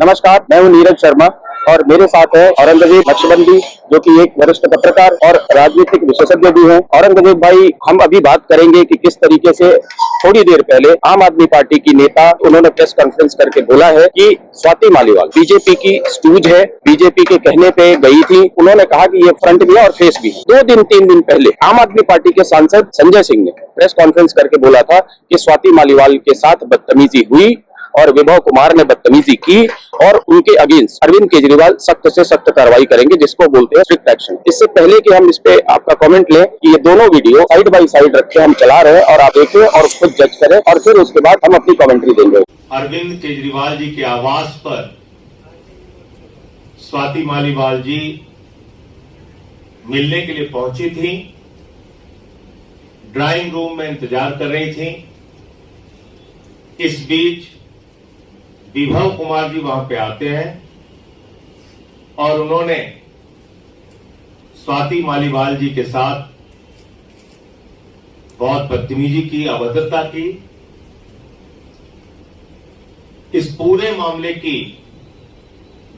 नमस्कार, मैं हूं नीरज शर्मा और मेरे साथ है औरंगजेब नक्शबंदी, जो कि एक वरिष्ठ पत्रकार और राजनीतिक विशेषज्ञ भी हैं। औरंगजेब भाई, हम अभी बात करेंगे कि किस तरीके से थोड़ी देर पहले आम आदमी पार्टी की नेता उन्होंने प्रेस कॉन्फ्रेंस करके बोला है कि स्वाति मालीवाल बीजेपी की स्टूज है, बीजेपी के कहने पे गई थी। उन्होंने कहा कि ये फ्रंट भी है और फेस भी है। 2-3 दिन पहले आम आदमी पार्टी के सांसद संजय सिंह ने प्रेस कॉन्फ्रेंस करके बोला था कि स्वाति मालीवाल के साथ बदतमीजी हुई और विभव कुमार ने बदतमीजी की और उनके अगेंस्ट अरविंद केजरीवाल सख्त से सख्त कार्रवाई करेंगे, जिसको बोलते हैं स्ट्रिक्ट एक्शन। इससे पहले कि हम इस पे आपका कमेंट लें कि ये दोनों वीडियो साइड बाय साइड रख के हम चला रहे हैं और आप देखें और खुद जज करें और फिर उसके बाद हम अपनी कमेंट्री देंगे। अरविंद केजरीवाल जी के आवास पर स्वाति मालीवाल जी मिलने के लिए पहुंची थी, ड्राइंग रूम में इंतजार कर रही थी। इस बीच विभव कुमार जी वहां पे आते हैं और उन्होंने स्वाति मालीवाल जी के साथ बहुत बदतमीजी की, अभद्रता की। इस पूरे मामले की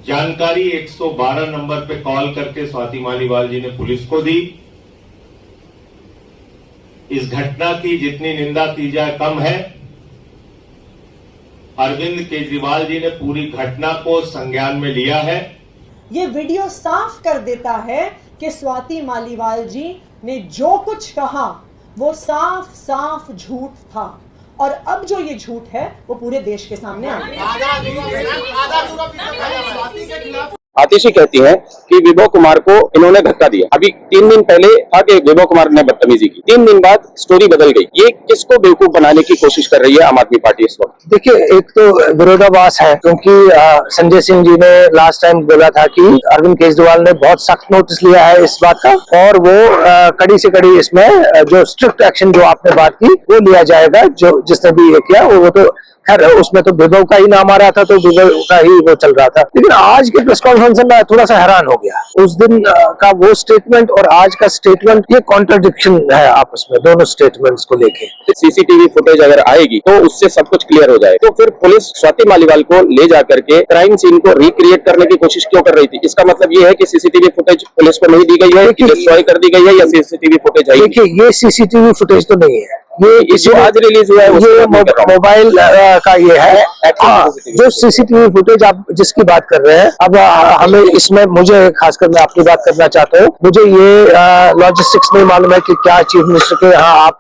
जानकारी 112 नंबर पे कॉल करके स्वाति मालीवाल जी ने पुलिस को दी। इस घटना की जितनी निंदा की जाए कम है। अरविंद केजरीवाल जी ने पूरी घटना को संज्ञान में लिया है। ये वीडियो साफ कर देता है कि स्वाति मालीवाल जी ने जो कुछ कहा वो साफ साफ झूठ था और अब जो ये झूठ है वो पूरे देश के सामने आ गया। आतिशी कहती हैं कि विभव कुमार को इन्होंने धक्का दिया। अभी 3 दिन पहले था कि विभव कुमार ने बदतमीजी की, 3 दिन बाद स्टोरी बदल गई। ये किसको बेवकूफ बनाने की कोशिश कर रही है आम आदमी पार्टी इस वक्त? देखिए, एक तो विरोधाभास है, क्योंकि संजय सिंह जी ने लास्ट टाइम बोला था कि अरविंद केजरीवाल ने बहुत सख्त नोटिस लिया है इस बात का और वो कड़ी से कड़ी इसमें जो स्ट्रिक्ट एक्शन जो आपने बात की वो लिया जाएगा। जो जिसने भी ये किया वो तो खैर उसमें तो विभव का ही नाम आ रहा था, तो विभव का ही वो चल रहा था। लेकिन आज के प्रेस कॉन्फ्रेंस में थोड़ा सा हैरान हो गया। उस दिन का वो स्टेटमेंट और आज का स्टेटमेंट, ये कॉन्ट्रडिक्शन है आपस में, दोनों स्टेटमेंट्स को लेके। सीसीटीवी फुटेज अगर आएगी तो उससे सब कुछ क्लियर हो जाए। तो फिर पुलिस स्वाति मालीवाल को ले जाकर के क्राइम सीन को रिक्रिएट करने की कोशिश क्यों कर रही थी? इसका मतलब ये है कि सीसीटीवी फुटेज पुलिस को नहीं दी गई है, डिस्ट्रॉय कर दी गई है, या सीसीटीवी फुटेज है? देखिए, ये सीसीटीवी फुटेज तो नहीं है, ये जो आज रिलीज हुआ है ये मोबाइल का ये है। जो सीसीटीवी फुटेज आप जिसकी बात कर रहे हैं, अब हमें इसमें, मुझे खासकर मैं अपनी बात करना चाहता हूँ, मुझे ये लॉजिस्टिक्स नहीं मालूम है कि क्या चीफ मिनिस्टर के यहाँ आप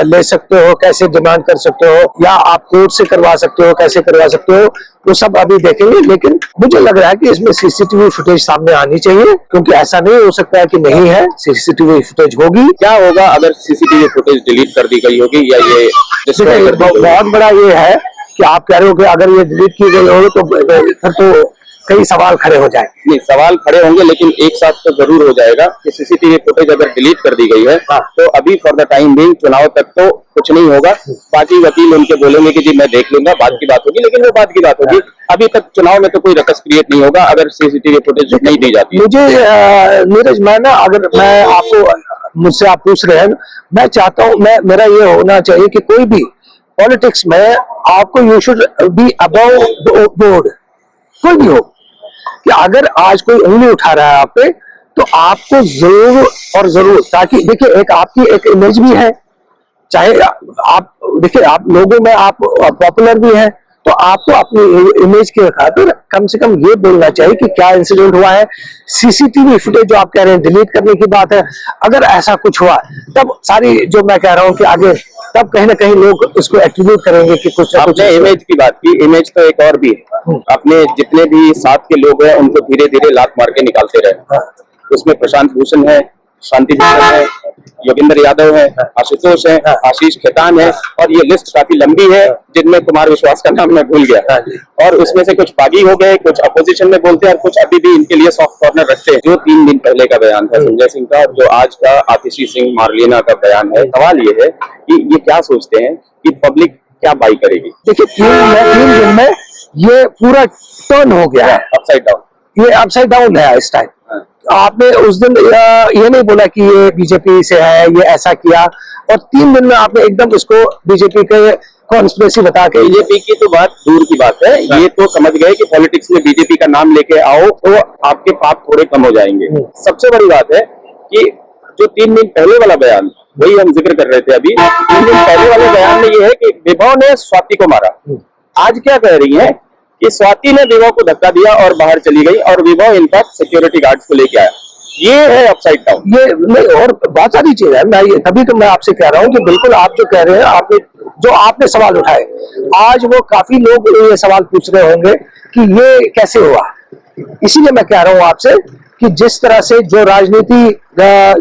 ले सकते हो, कैसे डिमांड कर सकते हो, या आप कोर्ट से करवा सकते हो, कैसे करवा सकते हो, वो सब अभी देखेंगे। लेकिन मुझे लग रहा है कि इसमें सीसीटीवी फुटेज सामने आनी चाहिए, क्योंकि ऐसा नहीं हो सकता है कि नहीं है, सीसीटीवी फुटेज होगी। क्या होगा अगर सीसीटीवी फुटेज डिलीट कर दी गई होगी या ये बहुत बड़ा ये है कि आप कह रहे हो कि अगर ये डिलीट की गई होगी तो फिर तो कई सवाल खड़े हो जाए। नहीं, सवाल खड़े होंगे, लेकिन एक साथ तो जरूर हो जाएगा कि सीसीटीवी फुटेज अगर डिलीट कर दी गई है तो अभी फॉर द टाइम बीइंग चुनाव तक तो कुछ नहीं होगा। बाकी वकील उनके बोलेंगे कि जी मैं देख लूंगा, बाद की बात होगी, लेकिन वो बाद की बात होगी। अभी तक चुनाव में तो कोई रकस क्रिएट नहीं होगा अगर सीसीटीवी फुटेज नहीं दी जाती। मुझे नीरज, अगर मैं आपको, मुझसे आप पूछ रहे हैं, मैं चाहता हूँ, मेरा ये होना चाहिए कि कोई भी पॉलिटिक्स में आपको you should be above the board, कोई भी हो, कि अगर आज कोई उंगली उठा रहा है आप पे तो आपको जरूर और जरूर, ताकि देखिए एक आपकी एक इमेज भी है, चाहे आप देखिए आप लोगों में आप पॉपुलर भी हैं, तो आपको अपनी इमेज के खातिर कम से कम ये बोलना चाहिए कि क्या इंसिडेंट हुआ है। सीसीटीवी फुटेज जो आप कह रहे हैं डिलीट करने की बात है, अगर ऐसा कुछ हुआ तब सारी जो मैं कह रहा हूँ कि आगे तब कहीं ना कहीं लोग उसको एट्रीब्यूट करेंगे कि कुछ ना कुछ। इमेज की बात की, इमेज तो एक और भी है। अपने जितने भी साथ के लोग हैं उनको धीरे धीरे लात मार के निकालते रहे। उसमें प्रशांत भूषण है, शांति भूषण है, योगेंद्र यादव है, आशुतोष है, आशीष खेतान है, और ये लिस्ट काफी लंबी है जिनमें कुमार विश्वास का नाम मैं भूल गया। और उसमें से कुछ बागी हो गए, कुछ अपोजिशन में बोलते हैं और कुछ अभी भी इनके लिए सॉफ्ट कॉर्नर रखते हैं। जो 3 दिन पहले का बयान था संजय सिंह का, जो आज का आतिशी सिंह मारलेना का बयान है, सवाल ये है कि ये क्या सोचते हैं कि पब्लिक क्या बाई करेगी? देखिए, 3 दिन में ये पूरा टर्न हो गया है, अपसाइड डाउन। ये अपसाइड डाउन है इस टाइम। आपने उस दिन ये नहीं बोला कि ये बीजेपी से है, ये ऐसा किया, और 3 दिन में आपने एकदम इसको बीजेपी के कॉन्स्पिरेसी बता के। बीजेपी की तो बात दूर की बात है, ये तो समझ गए कि पॉलिटिक्स में बीजेपी का नाम लेके आओ तो आपके पाप थोड़े कम हो जाएंगे। सबसे बड़ी बात है कि जो 3 दिन पहले वाला बयान, वही हम जिक्र कर रहे थे अभी, 3 दिन पहले वाले बयान में ये है कि विभव ने स्वाति को मारा। आज क्या कह रही है कि स्वाति ने विभव को धक्का दिया और बाहर चली गई और विभव इनफैक्ट सिक्योरिटी गार्ड्स को लेके आया। ये है अपसाइड डाउन। ये नहीं, और बहुत सारी चीज है। मैं तभी तो मैं आपसे कह रहा हूँ कि बिल्कुल आप जो कह रहे हैं, आपने सवाल उठाए, आज वो काफी लोग ये सवाल पूछ रहे होंगे कि ये कैसे हुआ। इसीलिए मैं कह रहा हूँ आपसे कि जिस तरह से जो राजनीति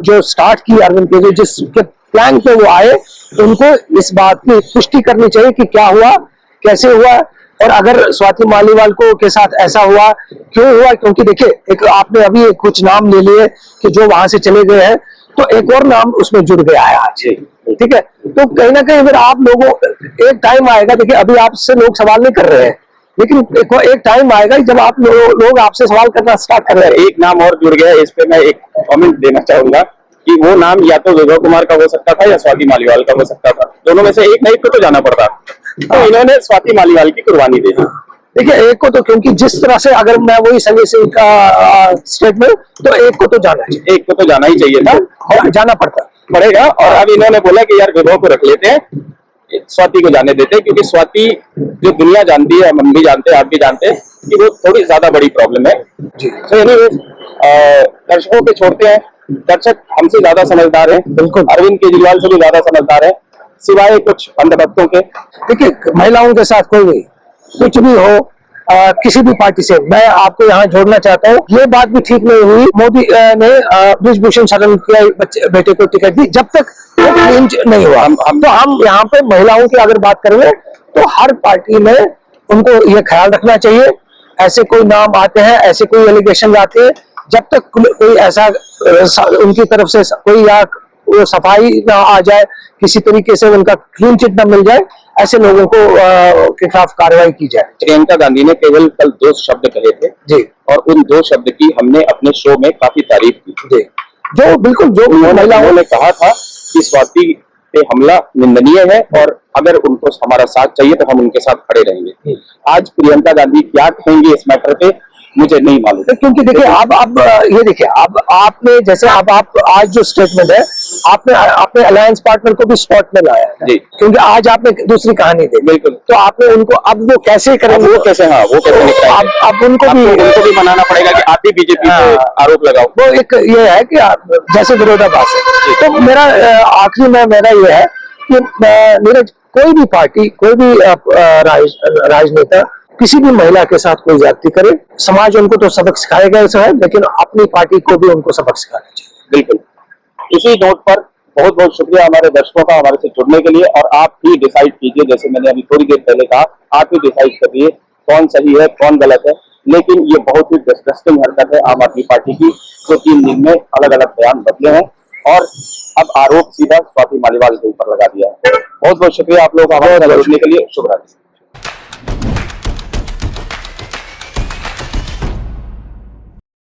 जो स्टार्ट की अरविंद केजरीवाल, जिसके प्लान पे वो आए, उनको इस बात की पुष्टि करनी चाहिए कि क्या हुआ, कैसे हुआ, और अगर स्वाति मालीवाल को के साथ ऐसा हुआ, क्यों हुआ। क्योंकि देखिए, एक आपने अभी कुछ नाम ले लिए कि जो वहां से चले गए हैं, तो एक और नाम उसमें जुड़ गया है आज, ठीक है। तो कहीं ना कहीं अगर आप लोगों, एक टाइम आएगा, देखिए अभी आपसे लोग सवाल नहीं कर रहे हैं, लेकिन एक टाइम आएगा जब आप लोग आपसे सवाल करना स्टार्ट कर रहे हैं। एक नाम और जुड़ गया है, इस पे मैं एक कमेंट देना चाहूंगा कि वो नाम या तो विभव कुमार का हो सकता था या स्वाति मालीवाल का हो सकता था, दोनों में से एक नहीं तो जाना पड़ता, तो इन्होंने स्वाति मालीवाल की कुर्बानी दे दी। देखिए, एक को तो, क्योंकि जिस तरह से अगर मैं वही संजय सिंह का स्टेटमेंट, तो एक को तो जाना चाहिए, एक को तो जाना ही चाहिए था, और जाना पड़ेगा। और अब इन्होंने बोला कि यार विभव को रख लेते हैं, स्वाति को जाने देते हैं, क्योंकि स्वाति जो दुनिया जानती है, हम भी जानते हैं, आप भी जानते हैं कि वो थोड़ी ज्यादा बड़ी प्रॉब्लम है। तो एनीवेज, दर्शकों के छोड़ते हैं, दर्शक हमसे ज्यादा समझदार हैं, बिल्कुल अरविंद केजरीवाल से भी ज्यादा समझदार है, सिवाय कुछ अंधभक्तों के। देखिए, महिलाओं के साथ कोई नहीं, कुछ भी हो, किसी भी पार्टी से, मैं आपको यहाँ जोड़ना चाहता हूँ, ये बात भी ठीक नहीं हुई। मोदी ने ब्रिजभूषण शरण के बेटे को टिकट दी, जब तक वो क्लीन नहीं हुआ। तो हम यहाँ पे महिलाओं की अगर बात करेंगे, तो हर पार्टी में उनको ये ख्याल रखना चाहिए, ऐसे कोई नाम आते हैं, ऐसे कोई एलिगेशन आते हैं, जब तक कोई ऐसा उनकी तरफ से कोई या वो सफाई ना आ जाए, किसी तरीके से उनका क्लीन चिट ना मिल जाए, ऐसे लोगों को के खिलाफ कार्रवाई की जाए। प्रियंका गांधी ने केवल कल 2 शब्द कहे थे जी, और उन 2 शब्द की हमने अपने शो में काफी तारीफ की जी। जो बिल्कुल, जो महिलाओं ने कहा था कि स्वाति पे हमला निंदनीय है और अगर उनको हमारा साथ चाहिए तो हम उनके साथ खड़े रहेंगे। आज प्रियंका गांधी क्या कहेंगी इस मैटर पे मुझे नहीं मालूम, क्योंकि देखिए अब ये देखिए, अब आपने जैसे अब आप आज जो स्टेटमेंट है, आपने अपने अलायंस पार्टनर को भी स्पॉट में लाया है, क्योंकि आज आपने दूसरी कहानी दी, बिल्कुल। तो आपने उनको, अब वो कैसे करेंगे, वो कैसे, हाँ वो कैसे, अब उनको भी मनाना पड़ेगा कि आप भी बीजेपी पे आरोप लगाओ। वो एक ये है कि जैसे विरोधाभास है। तो मेरा आखिरी में मेरा ये है कि नीरज, कोई भी पार्टी, कोई भी राजनेता किसी भी महिला के साथ कोई ज्यादती करे, समाज उनको तो सबक सिखाएगा ही है, लेकिन अपनी पार्टी को भी उनको सबक सिखाना चाहिए। बिल्कुल। इसी नोट पर बहुत बहुत शुक्रिया हमारे दर्शकों का हमारे से जुड़ने के लिए, और आप ही डिसाइड कीजिए, जैसे मैंने अभी थोड़ी देर पहले कहा, आप ही डिसाइड करिए कौन सही है कौन गलत है। लेकिन ये बहुत ही डिस्गस्टिंग हरकत है आम आदमी पार्टी की, जो 3 दिन में अलग अलग बयान बदले हैं और अब आरोप सीधा स्वाति मालीवाल के ऊपर लगा दिया है। बहुत बहुत शुक्रिया आप लोग हमारे साथ जुड़ने के लिए। शुभ रात्रि।